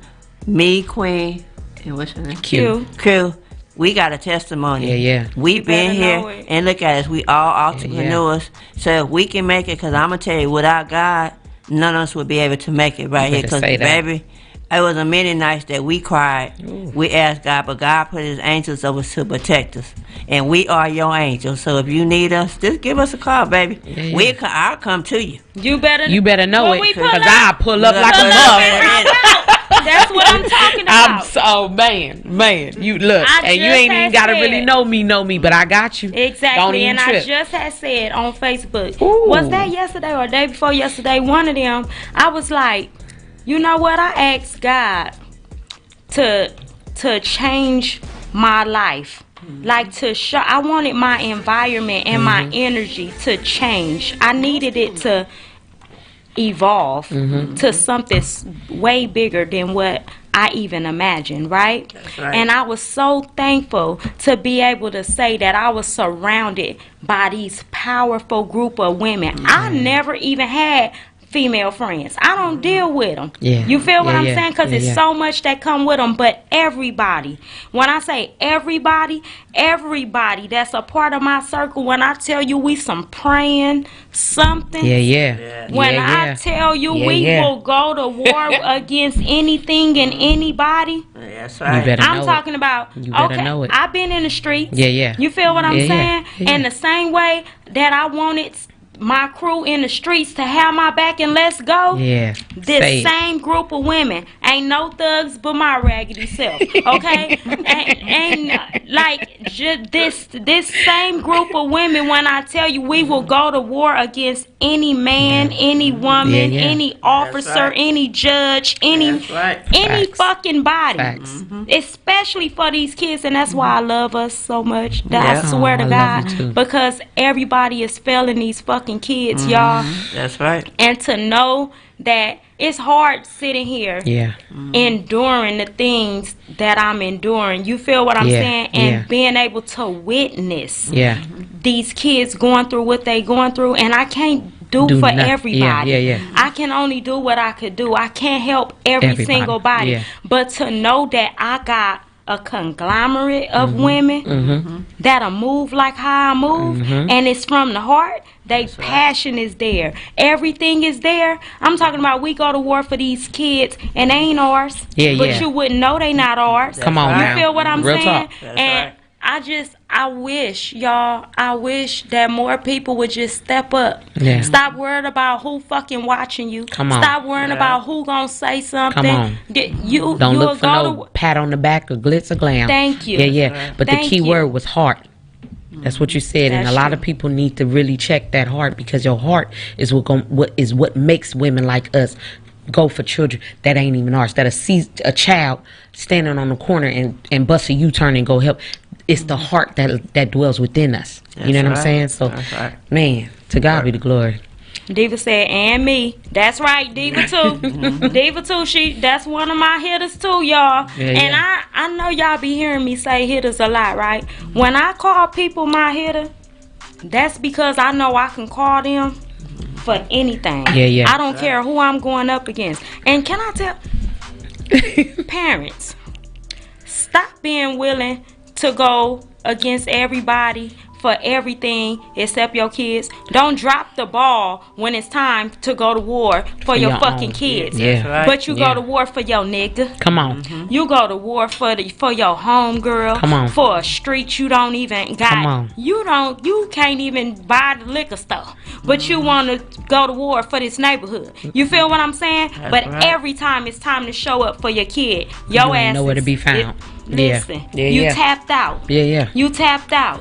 S4: me, Queen, and what's her name?
S2: Q.
S4: Q, we got a testimony.
S3: Yeah.
S4: We've been
S2: better know
S4: here,
S2: it.
S4: and look at us. We all entrepreneurs. So if we can make it, because I'm going to tell you, without God, none of us would be able to make it right
S3: You
S4: here.
S3: better
S4: Because,
S3: say that.
S4: baby, it was a many nights that we cried. We asked God, but God put his angels over us to protect us. And we are your angels. So if you need us, just give us a call, baby.
S3: Yeah.
S4: I'll come to you.
S2: You better
S3: know
S2: When
S3: it.
S2: we pull
S3: Because
S2: up,
S3: I pull up like a
S4: Pull up
S3: motherfucker.
S2: That's what I'm talking about.
S3: Man. You look,
S2: I
S3: and you
S2: just
S3: ain't
S2: had
S3: even gotta
S2: said-
S3: really know me, but I got you. Don't
S2: Exactly,
S3: even
S2: and
S3: trip.
S2: I just had said on Facebook,
S3: Ooh.
S2: was that yesterday or day before yesterday? One of them, I was like, you know what? I asked God to change my life, like to show. I wanted my environment and my energy to change. I needed it to evolve to something way bigger than what I even imagined, right?
S4: That's right.
S2: And I was so thankful to be able to say that I was surrounded by these powerful group of women. I never even had female friends. I don't deal with them.
S3: Yeah.
S2: You feel what
S3: Yeah,
S2: I'm
S3: yeah.
S2: saying? Because
S3: Yeah,
S2: it's
S3: yeah.
S2: so much that come with them. But everybody, when I say everybody that's a part of my circle, when I tell you we some praying something,
S3: Yeah.
S2: when
S3: Yeah.
S2: I tell you
S3: Yeah,
S2: we
S3: yeah.
S2: will go to war against anything and anybody,
S4: That's
S3: You
S4: right.
S3: better
S2: I'm
S3: know
S2: talking about,
S3: You better
S2: okay,
S3: know it.
S2: I've been in the streets.
S3: Yeah.
S2: You feel what I'm
S3: Yeah, yeah.
S2: saying?
S3: Yeah.
S2: And the same way that I wanted my crew in the streets to have my back and let's go.
S3: Yeah.
S2: This
S3: Say it.
S2: same group of women ain't no thugs but my raggedy self, okay? and like this same group of women. When I tell you, we will go to war against any man, any woman,
S3: Yeah.
S2: any officer,
S4: right.
S2: any judge, any
S4: That's right.
S2: any
S3: Facts.
S2: fucking body.
S3: Facts.
S2: Especially for these kids, and that's why I love us so much. That
S4: Yeah.
S2: I swear
S3: Oh,
S2: to
S3: I love
S2: God,
S3: you too.
S2: because everybody is failing these fucking kids, y'all.
S4: That's right.
S2: And to know that it's hard sitting here
S3: Yeah.
S2: enduring the things that I'm enduring. You feel what I'm
S3: Yeah,
S2: saying? And
S3: yeah.
S2: being able to witness
S3: Yeah.
S2: these kids going through what they going through, and I can't do for
S3: nothing.
S2: everybody.
S3: Yeah.
S2: I can only do what I could do. I can't help every
S3: Everybody,
S2: single body.
S3: yeah.
S2: But to know that I got a conglomerate of
S3: Mm-hmm.
S2: women that'll move like how I move, and it's from the heart. They passion is there. Everything is there. I'm talking about we go to war for these kids, and they ain't ours.
S3: Yeah,
S2: but
S3: yeah.
S2: you wouldn't know they not ours.
S3: Come on
S4: right.
S2: You
S3: now.
S2: feel what I'm
S3: Real
S2: saying?
S3: talk.
S4: That's
S2: And
S4: right.
S2: I wish, y'all, I wish that more people would just step up.
S3: Yeah.
S2: Stop worrying about who fucking watching you.
S3: Come on.
S2: Stop worrying
S4: Yeah.
S2: about who gonna say something.
S3: Come on.
S2: You
S3: Don't
S2: you'll
S3: look for
S2: go
S3: no pat on the back or glitz or glam.
S2: Thank you.
S3: Yeah. But the
S2: Thank
S3: key
S2: you.
S3: word was heart. That's what you said, and
S2: That's
S3: a lot
S2: true.
S3: of people need to really check that heart, because your heart is what makes women like us go for children that ain't even ours. That a child standing on the corner and bust a U-turn and go help. It's the heart that dwells within us. You know what I'm
S4: right.
S3: saying? So,
S4: That's right.
S3: man, to God be the glory.
S2: Diva said, and me. That's right, Diva too. Diva too. That's one of my hitters too, y'all.
S3: Yeah,
S2: and
S3: yeah.
S2: I know y'all be hearing me say hitters a lot, right? When I call people my hitter, That's because I know I can call them for anything.
S3: Yeah.
S2: I don't care who I'm going up against. And can I tell parents, stop being willing to go against everybody for everything except your kids. Don't drop the ball when it's time to go to war for your fucking kids.
S3: Yeah.
S2: But you go to war for your nigga.
S3: Come on.
S2: You go to war for your home girl.
S3: Come on.
S2: For a street you don't even got.
S3: Come on.
S2: You can't even buy the liquor store. But you want to go to war for this neighborhood. You feel what I'm saying? But every time it's time to show up for your kid, your ass
S3: nowhere to be found.
S2: Listen, you tapped out.
S3: Yeah.
S2: You tapped out.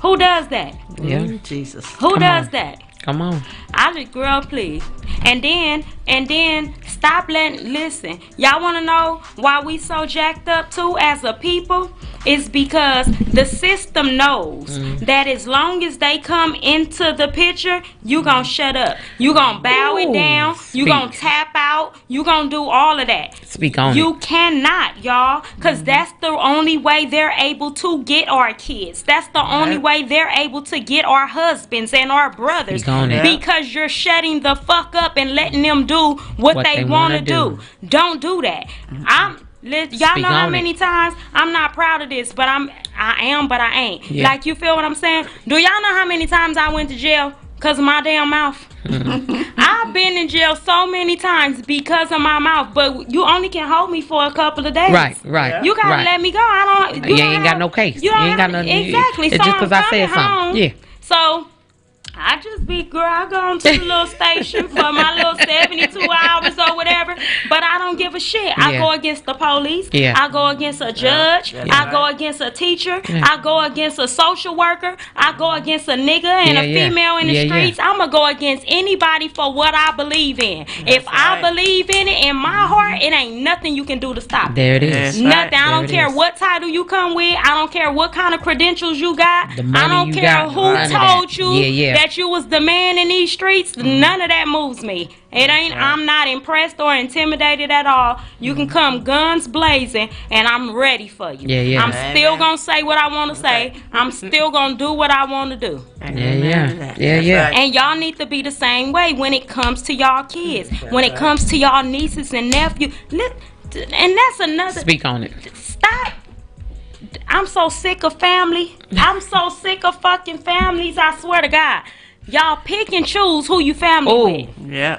S2: Who does that?
S3: Yeah.
S4: Jesus.
S2: Who does that?
S3: Come on.
S2: I just, girl, please. And then stop listen. Y'all want to know why we so jacked up too as a people? It's because the system knows that as long as they come into the picture, you gonna shut up. You gonna bow it down. You gonna tap out. You gonna do all of that.
S3: Speak on
S2: You cannot, y'all, because that's the only way they're able to get our kids. That's the only way they're able to get our husbands and our brothers.
S3: Speak on it.
S2: Because you're shutting the fuck up and letting them do what they want to do. Don't do that. Y'all know how many times I'm not proud of this, but I am, but I ain't.
S3: Yeah.
S2: Like, you feel what I'm saying? Do y'all know how many times I went to jail because of my damn mouth? I've been in jail so many times because of my mouth, but you only can hold me for a couple of days.
S3: Right.
S2: You gotta let me go. I don't.
S3: You ain't got no case.
S2: You ain't
S3: got nothing.
S2: Exactly.
S3: It's
S2: So
S3: just because I said
S2: home.
S3: something. Yeah.
S2: So I just be, girl, I go on to the little station for my little 72 hours or whatever, but I don't give a shit. I go against the police.
S3: Yeah.
S2: I go against a judge. I go against a teacher. I go against a social worker. I go against a nigga and a female in the streets. I'm going to go against anybody for what I believe in. If I believe in it in my heart, it ain't nothing you can do to stop it.
S3: There it is.
S2: Nothing. I don't care what title you come with. I don't care what kind of credentials you got. I don't care who told you that you was the man in these streets. None of that moves me. It ain't. I'm not impressed or intimidated at all. You can come guns blazing, and I'm ready for you. I'm still gonna say what I want to say. I'm still gonna do what I want to do.
S3: Yeah.
S2: And y'all need to be the same way when it comes to y'all kids. When it comes to y'all nieces and nephews. And that's another.
S3: Speak on it.
S2: Stop. I'm so sick of family. I'm so sick of fucking families. I swear to God. Y'all pick and choose who you family with.
S4: Yeah.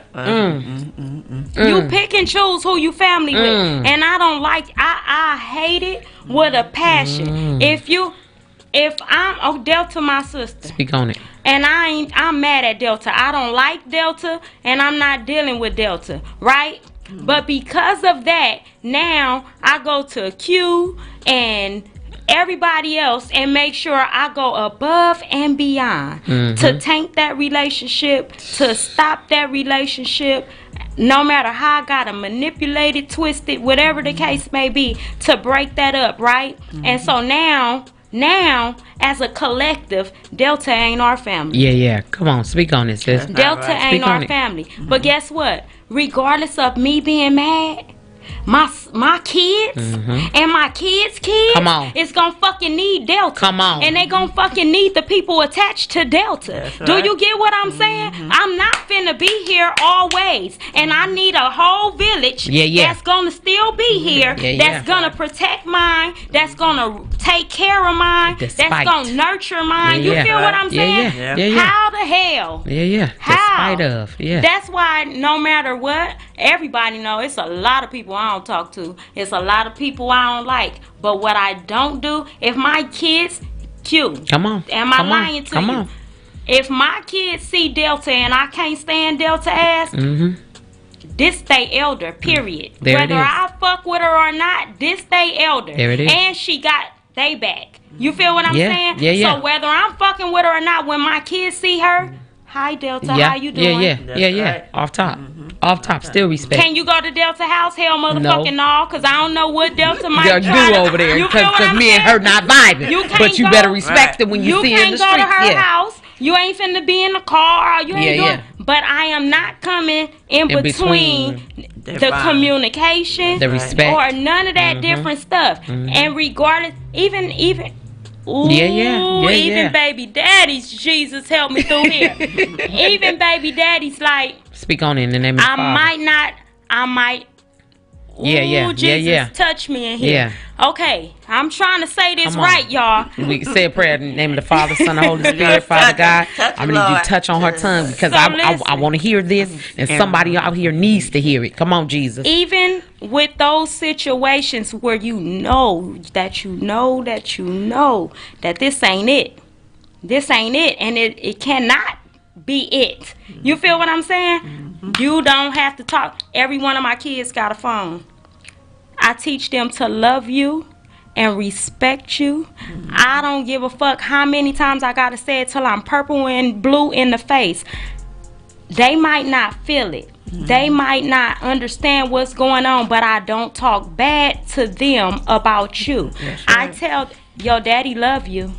S2: You pick and choose who you family with. And I don't like, I hate it with a passion. If I'm Delta, my sister.
S3: Speak on it.
S2: And I'm mad at Delta. I don't like Delta, and I'm not dealing with Delta, right? But because of that, now I go to Q and everybody else and make sure I go above and beyond to tank that relationship, to stop that relationship, no matter how I gotta manipulate it, twist it, whatever the case may be, to break that up, right? And so now as a collective, Delta ain't our family.
S3: Yeah. Come on, speak on it, sis.
S2: Delta ain't our family. But guess what? Regardless of me being mad, my kids and my kids' kids is gonna fucking need Delta.
S3: Come on.
S2: And they gonna fucking need the people attached to Delta. Do you get what I'm saying? I'm not finna be here always. And I need a whole village that's gonna still be here, that's gonna protect mine, that's gonna take care of mine, that's gonna nurture mine. You feel what I'm saying? How the hell?
S3: How? Despite of.
S2: That's why no matter what, everybody know it's a lot of people I don't talk to. It's a lot of people I don't like. But what I don't do, if my kids,
S3: Come on.
S2: Am I lying to you? If my kids see Delta and I can't stand Delta ass, this they elder, period. Whether I fuck with her or not, this they elder.
S3: There it is.
S2: And she got they back. You feel what I'm saying?
S3: Yeah.
S2: So whether I'm fucking with her or not, when my kids see her, hi Delta, how you doing?
S3: Yeah. Off top. Still respect.
S2: Can you go to Delta house? Hell motherfucking no, because I don't know what Delta might
S3: do over there. Because me and her not vibing. But you better respect it when you see her in the street.
S2: You can't go to her house. You ain't finna be in the car. You ain't doing. But I am not coming in between the communication,
S3: the respect,
S2: or none of that different stuff. And regardless, even Ooh,
S3: Yeah,
S2: even baby daddies, Jesus help me through here. Even baby daddies, like,
S3: Speak on it in the name of the Father.
S2: I might.
S3: Yeah,
S2: Jesus, touch me in here. Okay, I'm trying to say this right, y'all.
S3: We say a prayer in the name of the Father, Son, and Holy Spirit, Father God. I'm going to need you to touch on her tongue because I want to hear this, and somebody out here needs to hear it. Come on, Jesus.
S2: Even with those situations where you know that this ain't it. This ain't it, and it cannot be it. You feel what I'm saying? You don't have to talk. Every one of my kids got a phone. I teach them to love you and respect you. I don't give a fuck how many times I gotta say it till I'm purple and blue in the face. They might not feel it. They might not understand what's going on, but I don't talk bad to them about you. I tell your daddy love you.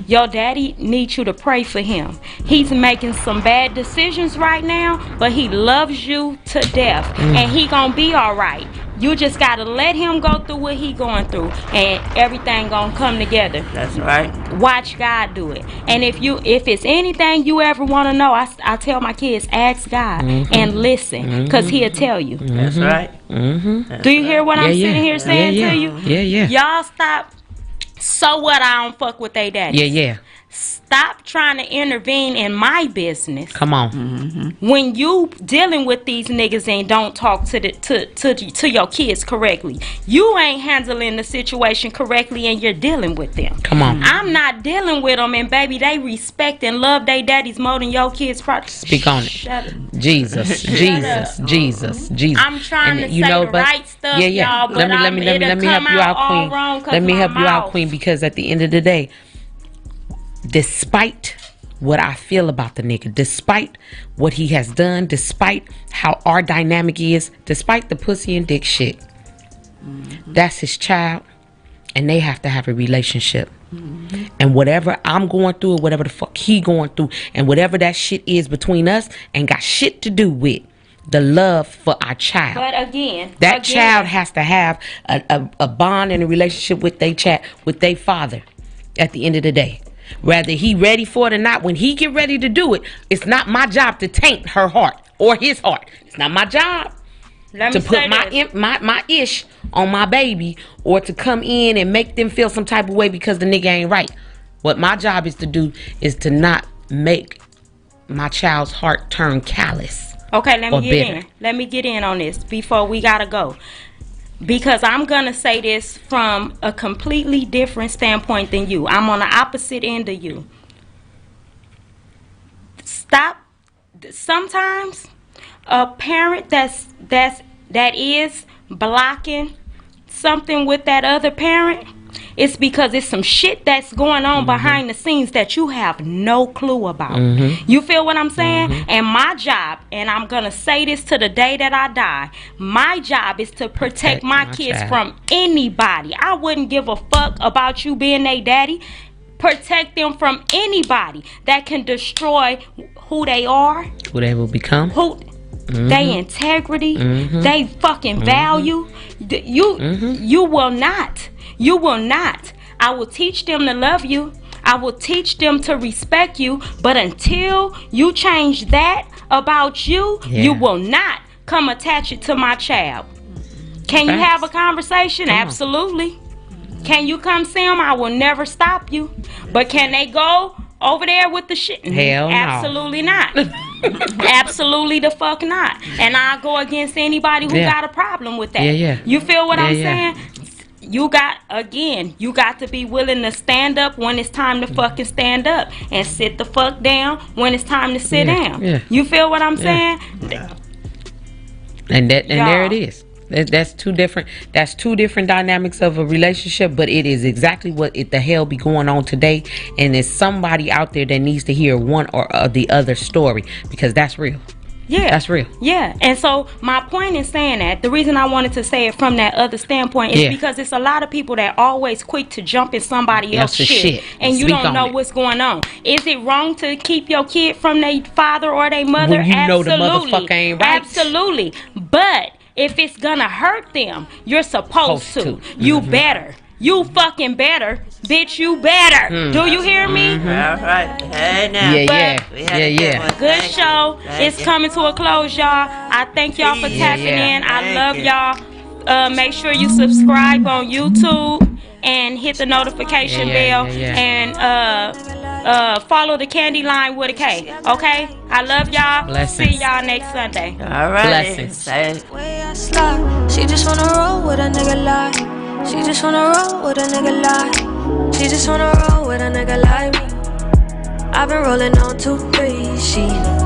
S2: Your daddy needs you to pray for him. He's making some bad decisions right now, but he loves you to death, and he gonna be all right. You just gotta let him go through what he going through, and everything gonna come together.
S4: That's right.
S2: Watch God do it. And if it's anything you ever want to know, I tell my kids, ask God and listen, because he'll tell you.
S4: That's right.
S2: Do you hear what I'm sitting here saying to you?
S3: Yeah.
S2: Y'all stop. So what? I don't fuck with they daddy.
S3: Yeah.
S2: Stop trying to intervene in my business.
S3: Come on.
S2: When you dealing with these niggas and don't talk to your kids correctly, you ain't handling the situation correctly, and you're dealing with them.
S3: Come on.
S2: I'm not dealing with them, and baby, they respect and love their daddies more than your kids.
S3: Speak on it.
S2: Shut up.
S3: Jesus.
S2: I'm trying to say the right stuff, y'all, but
S3: let me help you out, Queen. Let me help you out, Queen, because at the end of the day, despite what I feel about the nigga, despite what he has done, despite how our dynamic is, despite the pussy and dick shit, that's his child, and they have to have a relationship. And whatever I'm going through, or whatever the fuck he going through, and whatever that shit is between us, ain't got shit to do with the love for our child.
S2: But again,
S3: child has to have a bond and a relationship with their father at the end of the day. Whether he ready for it or not, when he get ready to do it, it's not my job to taint her heart or his heart. It's not my job to put my ish on my baby, or to come in and make them feel some type of way because the nigga ain't right. What my job is to do is to not make my child's heart turn callous.
S2: Okay, let me get in on this before we gotta go. Because I'm going to say this from a completely different standpoint than you. I'm on the opposite end of you. Stop. Sometimes a parent that is blocking something with that other parent, it's because it's some shit that's going on behind the scenes that you have no clue about. You feel what I'm saying? And my job, and I'm going to say this to the day that I die, my job is to protect my kids from anybody. I wouldn't give a fuck about you being their daddy. Protect them from anybody that can destroy who they are,
S3: who they will become,
S2: they integrity, they fucking value. You will not. You will not. I will teach them to love you. I will teach them to respect you. But until you change that about you, you will not come attach it to my child. Can you have a conversation? Absolutely. Can you come see them? I will never stop you. But can they go over there with the shit?
S3: Hell no.
S2: Absolutely not. Absolutely the fuck not. And I'll go against anybody who got a problem with that. You feel what I'm saying? You got to be willing to stand up when it's time to fucking stand up, and sit the fuck down when it's time to sit down. You feel what I'm saying?
S3: And there it is. That's two different dynamics of a relationship, but it is exactly what the hell be going on today, and there's somebody out there that needs to hear one or the other story, because that's real. Yeah, that's real.
S2: Yeah, and so my point in saying that, the reason I wanted to say it from that other standpoint is because it's a lot of people that always quick to jump in somebody else's shit, and you don't know what's going on. Is it wrong to keep your kid from their father or their mother?
S3: When you know the motherfucker ain't right.
S2: Absolutely, but if it's gonna hurt them, you're supposed to. You better. you fucking better. Bitch, you better. Do you hear me?
S4: All right. Hey, now.
S3: Yeah.
S2: Good show. It's coming to a close, y'all. I thank y'all for tapping in. I love y'all. Make sure you subscribe on YouTube and hit the notification bell and follow the Candy Line with a K. Okay? I love y'all.
S3: Blessings.
S2: See y'all next Sunday.
S4: All right.
S3: Blessings.
S5: She just wanna roll with a nigga like. She just wanna roll with a nigga like. She just wanna roll with a nigga like me. I've been rolling on 2, 3. She